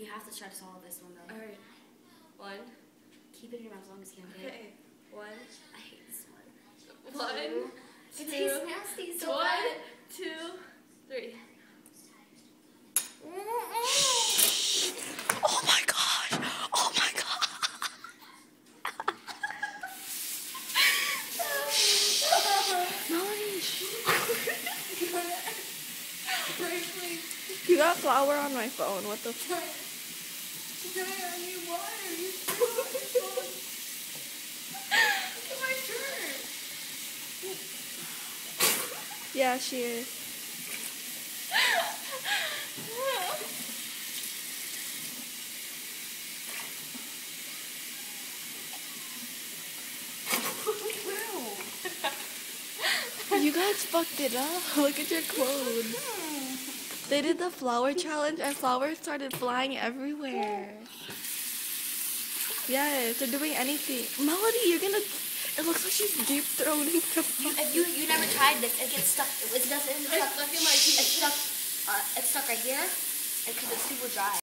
You have to try to swallow this one though. Alright. 1. Keep it in your mouth as long as you can. Okay. 1. I hate this one. 1, 2, It tastes nasty. So 1, bad. 2, 3. Oh my gosh! Oh my god! Melanie! You got flour on my phone. What the fuck? I need water. You Look at my shirt. Yeah, she is. You guys fucked it up. Look at your clothes. They did the flower challenge and flowers started flying everywhere. Yes, they're doing anything. Melody, you're gonna... It looks like she's deep throating the flower. You never tried this. It gets stuck. It doesn't. It's stuck in my teeth. It's stuck right here. Because it's super dry.